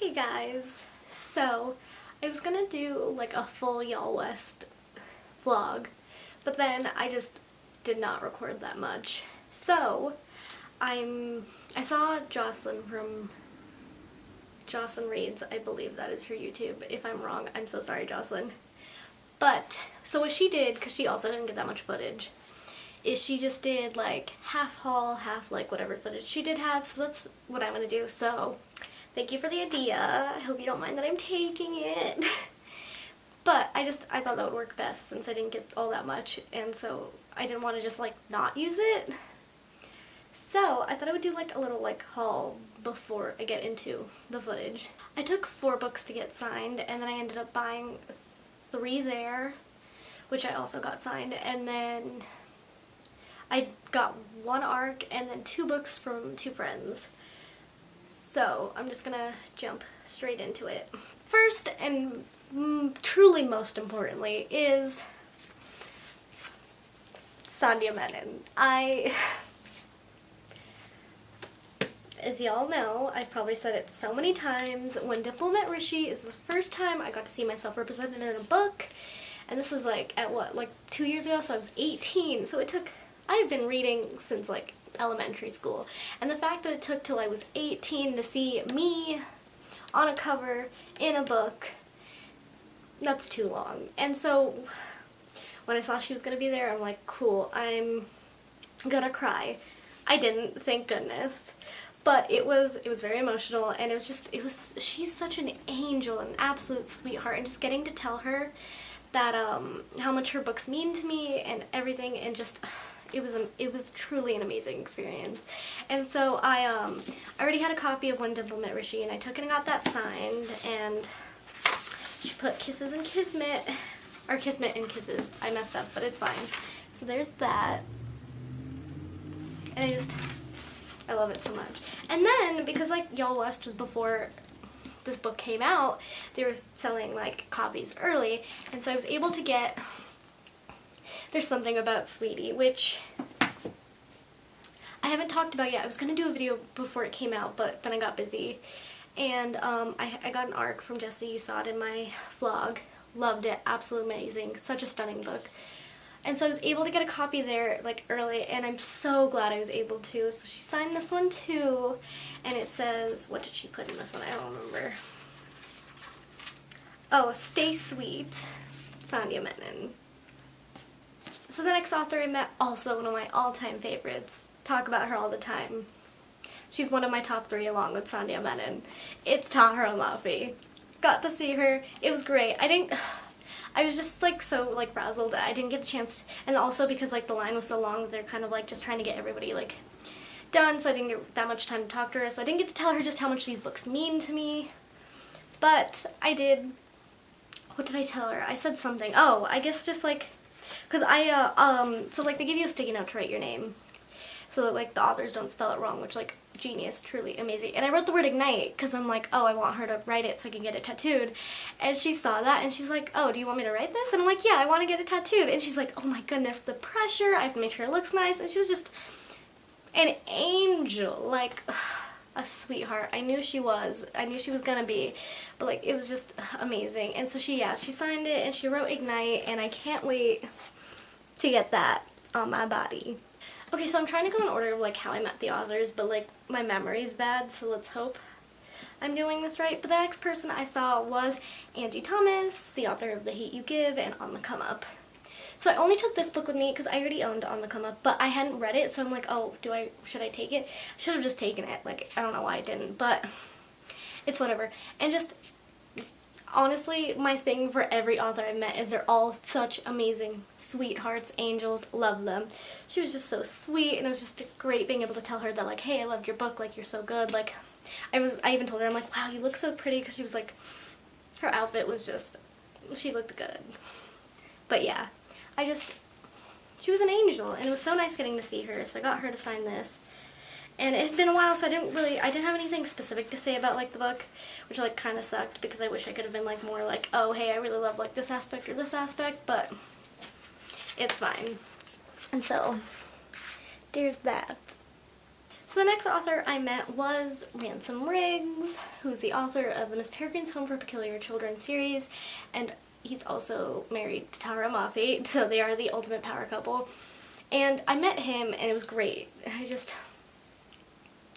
Hey guys, so I was gonna do like a full Yallwest vlog, but then I just did not record that much. So I saw Jocelyn from Jocelyn Reads, I believe that is her YouTube. If I'm wrong, I'm so sorry, Jocelyn. But so what she did, because she also didn't get that much footage, is she just did like half haul, half like whatever footage she did have. So that's what I'm gonna do. So thank you for the idea. I hope you don't mind that I'm taking it. But I thought that would work best since I didn't get all that much, and so I didn't want to just like not use it. So I thought I would do like a little like haul before I get into the footage. I took 4 books to get signed, and then I ended up buying 3 there, which I also got signed, and then I got 1 ARC and then 2 books from 2 friends. So I'm just gonna jump straight into it. First and truly most importantly is Sandhya Menon. As y'all know, I've probably said it so many times, when Dimple Met Rishi is the first time I got to see myself represented in a book, and this was like at what, like 2 years ago, so I was 18, so I've been reading since like elementary school, and the fact that it took till I was 18 to see me on a cover in a book, that's too long. And so when I saw she was gonna be there, I'm like, cool, I'm gonna cry. I didn't, thank goodness. But it was very emotional, and she's such an angel, an absolute sweetheart, and just getting to tell her that how much her books mean to me and everything, and just it was truly an amazing experience. And so I already had a copy of When Dimple Met Rishi, and I took it and got that signed, and she put Kisses and Kismet, or Kismet and Kisses. I messed up, but it's fine. So there's that, and I love it so much. And then, because like Yallwest was before this book came out, they were selling like copies early, and so I was able to get There's Something About Sweetie, which I haven't talked about yet. I was going to do a video before it came out, but then I got busy. And I got an ARC from Jesse, you saw it in my vlog. Loved it, absolutely amazing, such a stunning book. And so I was able to get a copy there like early, and I'm so glad I was able to. So she signed this one too, and it says, what did she put in this one? I don't remember. Oh, Stay Sweet, Sandhya Menon. So the next author I met, also one of my all-time favorites. Talk about her all the time. She's one of my top 3 along with Sandhya Menon. It's Tahara Mafi. Got to see her. It was great. I was just like so like frazzled that I didn't get a chance to, and also because like the line was so long, they're kind of like just trying to get everybody like done, so I didn't get that much time to talk to her, so I didn't get to tell her just how much these books mean to me. But I did. What did I tell her? I said something. Oh, I guess just like, because so like they give you a sticky note to write your name, so that like the authors don't spell it wrong, which like genius, truly amazing. And I wrote the word ignite because I'm like, oh, I want her to write it so I can get it tattooed. And she saw that and she's like, oh, do you want me to write this? And I'm like, yeah, I want to get it tattooed. And she's like, oh my goodness, the pressure, I have to make sure it looks nice. And she was just an angel, like a sweetheart. I knew she was gonna be, but like it was just amazing. And so she signed it and she wrote ignite, and I can't wait to get that on my body. Okay, so I'm trying to go in order of like how I met the authors, but like my memory's bad, so let's hope I'm doing this right. But the next person I saw was Angie Thomas, the author of The Hate You Give and On the Come Up. So I only took this book with me because I already owned On the Come Up, but I hadn't read it, so I'm like, oh, should I take it? I should have just taken it. Like, I don't know why I didn't, but it's whatever. And just honestly, my thing for every author I've met is they're all such amazing sweethearts, angels, love them. She was just so sweet, and it was just great being able to tell her that like, hey, I loved your book, like you're so good. Like I even told her, I'm like, wow, you look so pretty, because she was like, her outfit was just, she looked good. But yeah, she was an angel, and it was so nice getting to see her, so I got her to sign this. And it had been a while, so I didn't have anything specific to say about like the book, which like kind of sucked, because I wish I could have been like more like, oh hey, I really love like this aspect or this aspect, but it's fine. And so there's that. So So the next author I met was Ransom Riggs, who's the author of the Miss Peregrine's Home for Peculiar Children series, and he's also married to Tara Moffat, so they are the ultimate power couple. And I met him and it was great.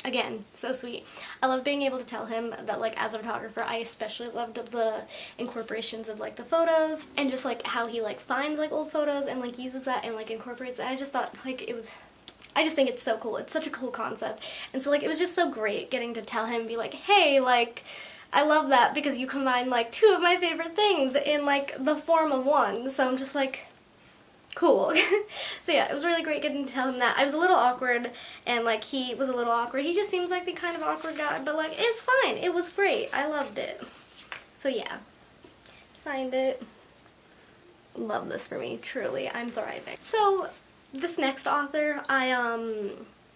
Again, so sweet. I love being able to tell him that, like, as a photographer, I especially loved the incorporations of, like, the photos and just, like, how he, like, finds, like, old photos and, like, uses that and, like, incorporates it. And I just thought, like, I just think it's so cool. It's such a cool concept. And so, like, it was just so great getting to tell him, be like, hey, like, I love that because you combine, like, two of my favorite things in, like, the form of one. So I'm just like, cool. So yeah, it was really great getting to tell him that. I was a little awkward, and like he was a little awkward. He just seems like the kind of awkward guy, but like it's fine. It was great. I loved it. So yeah, signed it. Love this for me. Truly, I'm thriving. So this next author, I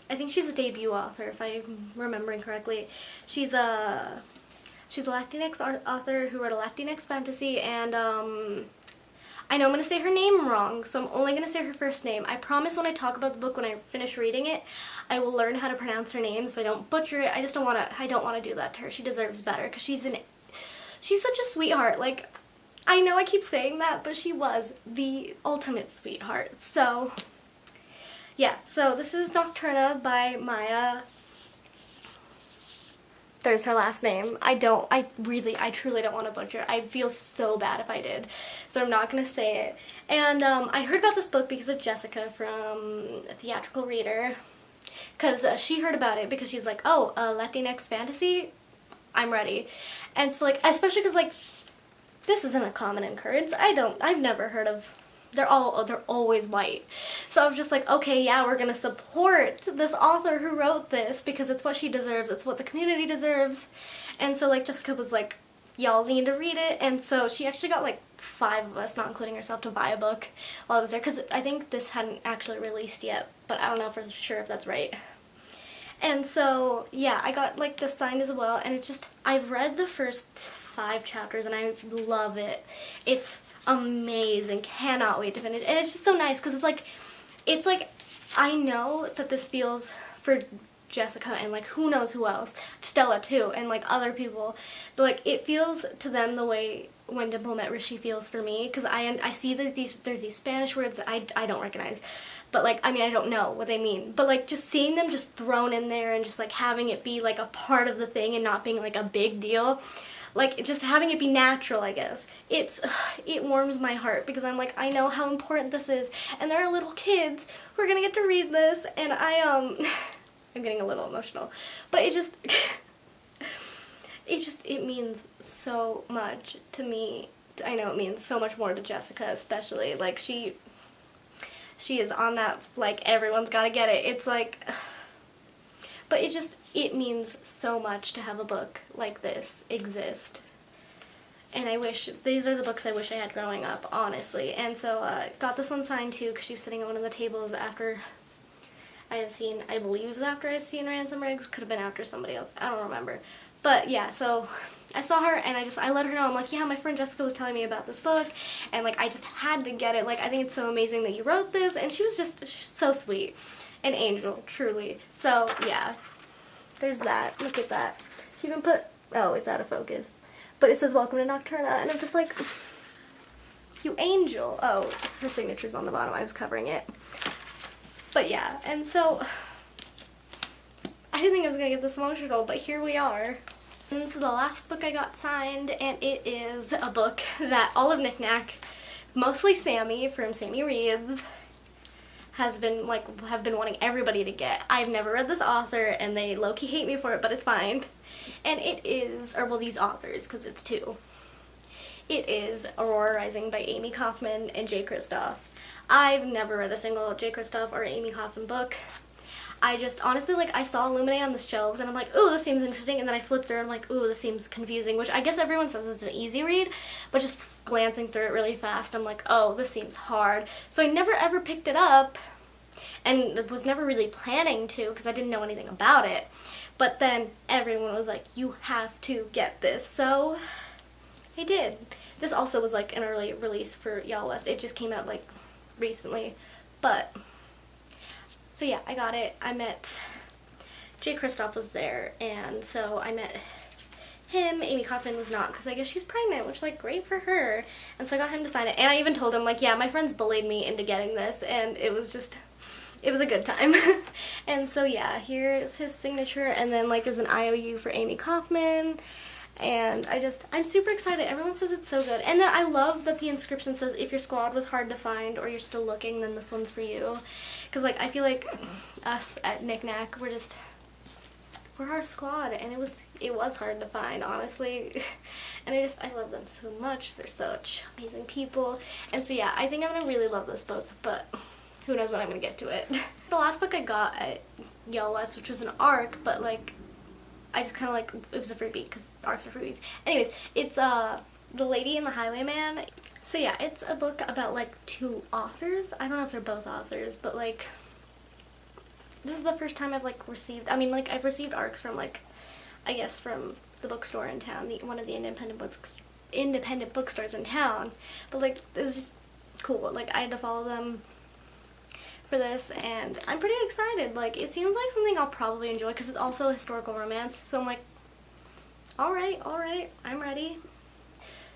think she's a debut author if I'm remembering correctly. She's a Latinx author who wrote a Latinx fantasy, and I know I'm going to say her name wrong, so I'm only going to say her first name. I promise when I talk about the book, when I finish reading it, I will learn how to pronounce her name so I don't butcher it. I just don't want to do that to her. She deserves better because she's such a sweetheart. Like, I know I keep saying that, but she was the ultimate sweetheart. So, yeah. So this is Nocturna by Maya. There's her last name. I truly don't want to butcher it. I'd feel so bad if I did. So I'm not going to say it. And I heard about this book because of Jessica from Theatrical Reader. Because she heard about it because she's like, oh, a Latinx fantasy? I'm ready. And so, like, especially because, like, this isn't a common occurrence. I've never heard of, they're always white. So I was just like, okay, yeah, we're gonna support this author who wrote this because it's what she deserves, it's what the community deserves. And so, like, Jessica was like, y'all need to read it. And so she actually got like 5 of us, not including herself, to buy a book while I was there, because I think this hadn't actually released yet, but I don't know for sure if that's right. And so, yeah, I got, like, this signed as well, and it's just, I've read the first 5 chapters and I love it. It's amazing. Cannot wait to finish. And it's just so nice because it's like I know that this feels for Jessica and, like, who knows who else, Stella too, and, like, other people, but, like, it feels to them the way When Dimple Met Rishi feels for me, because I see that there's these Spanish words that I don't recognize, but, like, I mean, I don't know what they mean, but, like, just seeing them just thrown in there and just, like, having it be, like, a part of the thing and not being, like, a big deal, like, just having it be natural, I guess. It warms my heart because I'm like, I know how important this is, and there are little kids who are gonna get to read this, and I'm getting a little emotional, but it means so much to me. I know it means so much more to Jessica, especially. Like, she is on that, like, everyone's gotta get it. It's like, but it means so much to have a book like this exist. And I wish, these are the books I wish I had growing up, honestly. And so, got this one signed too, because she was sitting on one of the tables after I believe it was after I had seen Ransom Riggs, could have been after somebody else, I don't remember. But yeah, so I saw her and I let her know, I'm like, yeah, my friend Jessica was telling me about this book, and, like, I just had to get it. Like, I think it's so amazing that you wrote this, and she was just so sweet. An angel, truly. So, yeah. There's that. Look at that. She even put, oh, it's out of focus. But it says, welcome to Nocturna, and I'm just like, you angel. Oh, her signature's on the bottom. I was covering it. But yeah, and so, I didn't think I was going to get this emotional, but here we are. And this is the last book I got signed, and it is a book that all of Knick-Knack, mostly Sammy from Sammy Reads, have been wanting everybody to get. I've never read this author, and they low-key hate me for it, but it's fine. And it is, or well, these authors, because it's 2. It is Aurora Rising by Amy Kaufman and Jay Kristoff. I've never read a single Jay Kristoff or Amy Kaufman book. I just, honestly, like, I saw Illuminae on the shelves, and I'm like, ooh, this seems interesting, and then I flipped through, and I'm like, ooh, this seems confusing, which I guess everyone says it's an easy read, but just glancing through it really fast, I'm like, oh, this seems hard. So I never ever picked it up, and was never really planning to, because I didn't know anything about it. But then everyone was like, you have to get this, so I did. This also was, like, an early release for Yallwest. It just came out, like, recently, but so yeah, I got it. I met Jay Kristoff was there, and so I met him. Amy Kaufman was not, because I guess she's pregnant, which, like, great for her. And so I got him to sign it, and I even told him, like, yeah, my friends bullied me into getting this, and it was a good time. And so, yeah, here's his signature, and then, like, there's an IOU for Amy Kaufman, and I'm super excited. Everyone says it's so good. And then I love that the inscription says, if your squad was hard to find or you're still looking, then this one's for you. Because, like, I feel like us at Knick-Knack, we're our squad, and it was hard to find, honestly. And I love them so much. They're such amazing people. And so, yeah, I think I'm gonna really love this book, but who knows when I'm gonna get to it. The last book I got at Yallwest, which was an ARC, but, like, I just kind of, like, it was a freebie, because ARCs are freebies. Anyways, it's The Lady and the Highwayman. So, yeah, it's a book about, like, 2 authors. I don't know if they're both authors, but, like, this is the first time I've, like, received, I mean, like, I've received ARCs from, like, I guess from the bookstore in town, one of the independent bookstores in town, but, like, it was just cool. Like, I had to follow them for this, and I'm pretty excited. Like, it seems like something I'll probably enjoy, because it's also a historical romance, so I'm like, alright, I'm ready.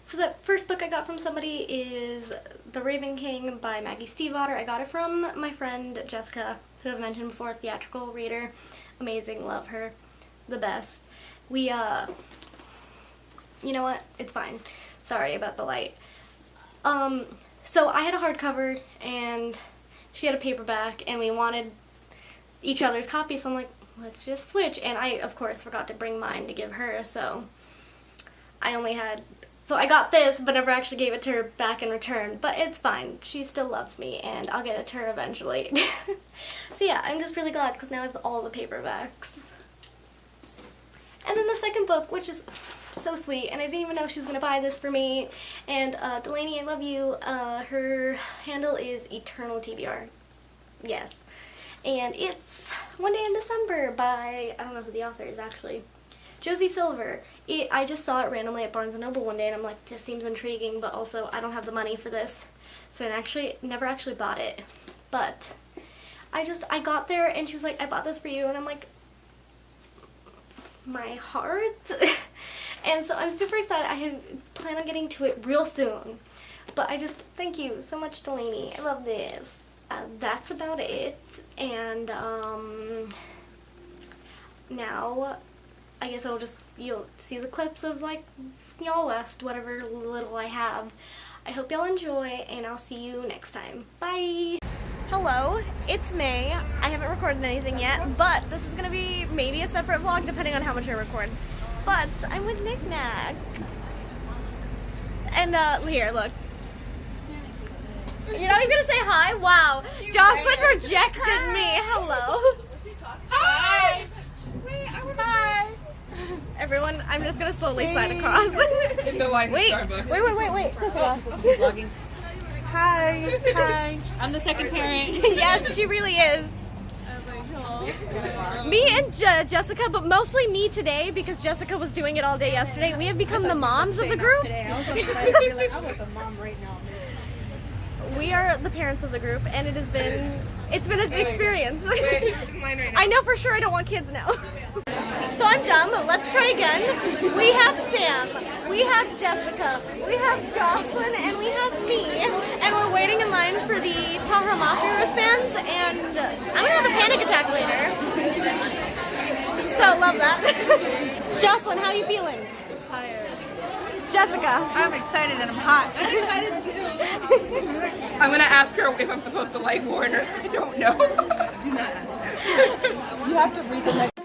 So the first book I got from somebody is The Raven King by Maggie Stiefvater. I got it from my friend Jessica, who I've mentioned before, theatrical reader. Amazing, love her, the best. We, you know what, it's fine. Sorry about the light. So I had a hardcover, and she had a paperback, and we wanted each other's copy, so I'm like, let's just switch. And I, of course, forgot to bring mine to give her, so I got this, but never actually gave it to her back in return. But it's fine. She still loves me, and I'll get it to her eventually. So yeah, I'm just really glad, because now I have all the paperbacks. And then the second book, which is so sweet, and I didn't even know she was going to buy this for me. And Delaney, I love you. Her handle is Eternal TBR. Yes. And it's One Day in December by, I don't know who the author is actually, Josie Silver. I just saw it randomly at Barnes & Noble one day, and I'm like, this seems intriguing, but also I don't have the money for this. So I never actually bought it. But I got there, and she was like, I bought this for you, and I'm like, my heart. And so I'm super excited. I plan on getting to it real soon. But thank you so much, Delaney. I love this. That's about it. And now I guess you'll see the clips of, like, Yallwest, whatever little I have. I hope y'all enjoy, and I'll see you next time. Bye! Hello, it's May. I haven't recorded anything yet, but this is gonna be maybe a separate vlog depending on how much I record. But I'm with Knick-Knack. And here, look. You're not even gonna say hi? Wow. Jocelyn rejected me. Hello. Hi. Wait, I wanna hi. Everyone, I'm just gonna slowly slide across. In the line of Starbucks. Wait. Jessica. Hi. I'm the second parent. Yes, she really is. Me and Jessica, but mostly me today, because Jessica was doing it all day yesterday. We have become the moms of the group. I want the mom right now. We are the parents of the group, and it's been an experience. Wait, mine right now. I know for sure I don't want kids now. So I'm done, but let's try again. We have Sam, we have Jessica, we have Jocelyn, and we have me. And we're waiting in line for the Tahra Mafia wristbands, and I'm gonna have a panic attack later. So love that. Jocelyn, how are you feeling? Tired. Jessica. I'm excited and I'm hot. I'm excited too. I'm gonna ask her if I'm supposed to like Warner. I don't know. Do not ask that. You have to read the next.